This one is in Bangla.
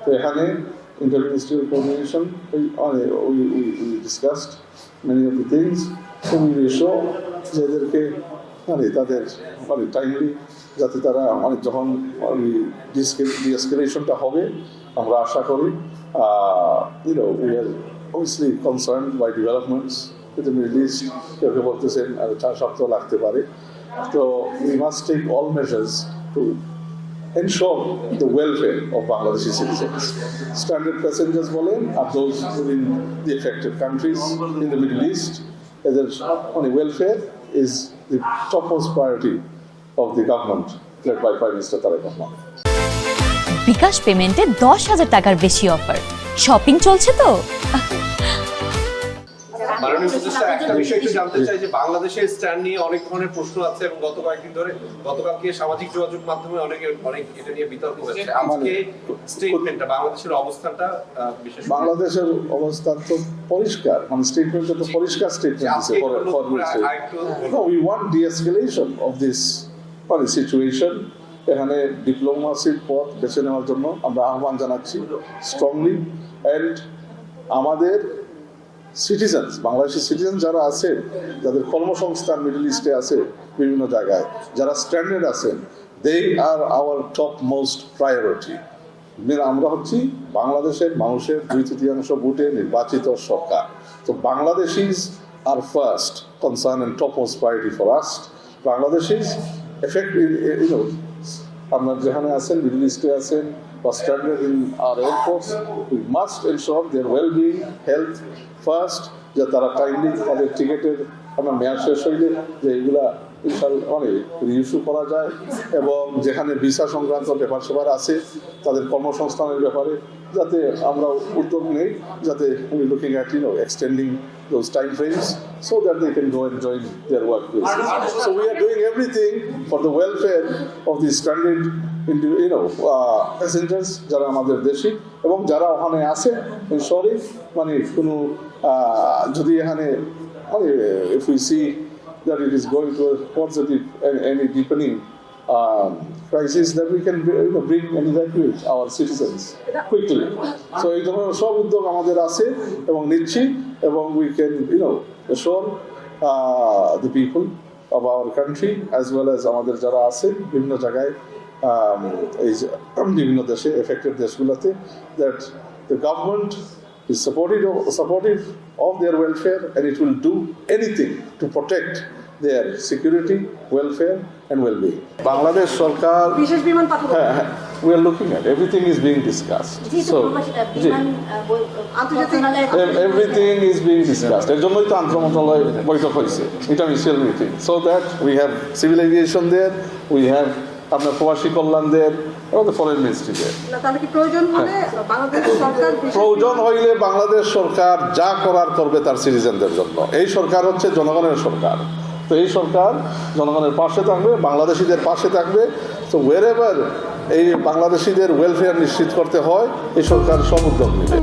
তো এখানে interministerial coordination, we discussed many of the things. So we will show যাদেরকে তাদের টাইমলি যাতে তারা যখন ডিএসকেলেশনটা হবে আমরা আশা করি we are obviously concerned by developments in the Middle East. কেউ বলতেছেন আর 4 সপ্তাহ লাগতে পারে, তো we must take all measures to ensure the welfare of Bangladeshi citizens. Stranded passengers বলেন আর those within the affected countries in the Middle East, their welfare is the topmost priority of the government led by Prime Minister Tareq Rahman. বিকাশ পেমেন্টে 10,000 টাকার বেশি অফার, শপিং চলছে তো। মাননীয় উপদেষ্টা, একটা বিষয় একটু জানতে চাই যে বাংলাদেশের স্ট্যান্ড নিয়ে অনেক ধরনের প্রশ্ন আছে এবং গত কয়েকদিন ধরে গতকালকে সামাজিক যোগাযোগ মাধ্যমে অনেক এটা নিয়ে বিতর্ক হয়েছে। আজকে স্টেটমেন্টটা বাংলাদেশের অবস্থানটা বিশেষ বাংলাদেশের অবস্থান তো পরিষ্কার, স্টেটমেন্টে তো পরিষ্কার স্টেটমেন্ট আছে। We want de-escalation of this situation. এখানে ডিপ্লোমাসির পথ বেছে নেওয়ার জন্য আমরা আহ্বান জানাচ্ছি স্ট্রংলি। অ্যান্ড আমাদের সিটিজেন্স, বাংলাদেশি সিটিজেন যারা আছে, যাদের কর্মসংস্থান মিডল ইস্টে আছে বিভিন্ন জায়গায়, যারা স্ট্যান্ডার্ড আছেন, they are our top most priority. আমরা হচ্ছি বাংলাদেশের মানুষের 2/3 ভোটে নির্বাচিত সরকার। তো Bangladeshis are first concern and top most priority for us. Bangladeshis effect আপনার যেখানে আছেন, মিডল ইস্টে আছেন বা standard in our air force, we must ensure their wellbeing, health first, যে তারা টাইমলি তাদের টিকিটের আপনার মেয়াদ শেষ হইলে যে এইগুলা রিইস্যু করা যায়, এবং যেখানে ভিসা সংক্রান্ত ব্যাপার সেবার আছে তাদের কর্মসংস্থানের ব্যাপারে যাতে আমরা উদ্যোগ নেই, যাতে we looking at extending those time frames so that they can go and join their workplaces. So we are doing everything for the welfare of the stranded passengers যারা আমাদের দেশি এবং যারা ওখানে আছে সরি কোনো যদি এখানে if we see that it is going to a positive and any deepening crisis, that we can bring and evacuate our citizens quickly. So এই ধরনের সব উদ্যোগ আমাদের আছে এবং নিচ্ছি, এবং we can assure the people of our country as well as আমাদের যারা আছে বিভিন্ন জায়গায় এই বিভিন্ন দেশে এফেক্টেড দেশগুলোতে that the government is supportive of their welfare and it will do anything to protect their security, welfare and well-being. Bangladesh Sarkar, we are looking at everything is being discussed. So everything is being discussed. এর জন্যই তো আন্তঃমন্ত্রণালয় বৈঠক হয়েছে, ইন্টারমিনিস্ট্রিয়াল meeting, so that we have civil aviation there, we have আপনার প্রবাসী কল্যাণ দেয় এবং ফরেন মিনিস্ট্রি দেয়। প্রয়োজন হইলে বাংলাদেশ সরকার যা করার করবে তার সিটিজেনদের জন্য। এই সরকার হচ্ছে জনগণের সরকার, তো এই সরকার জনগণের পাশে থাকবে, বাংলাদেশিদের পাশে থাকবে। তো ওয়েরএভার এই বাংলাদেশিদের ওয়েলফেয়ার নিশ্চিত করতে হয়, এই সরকার সব উদ্যোগ নেবে।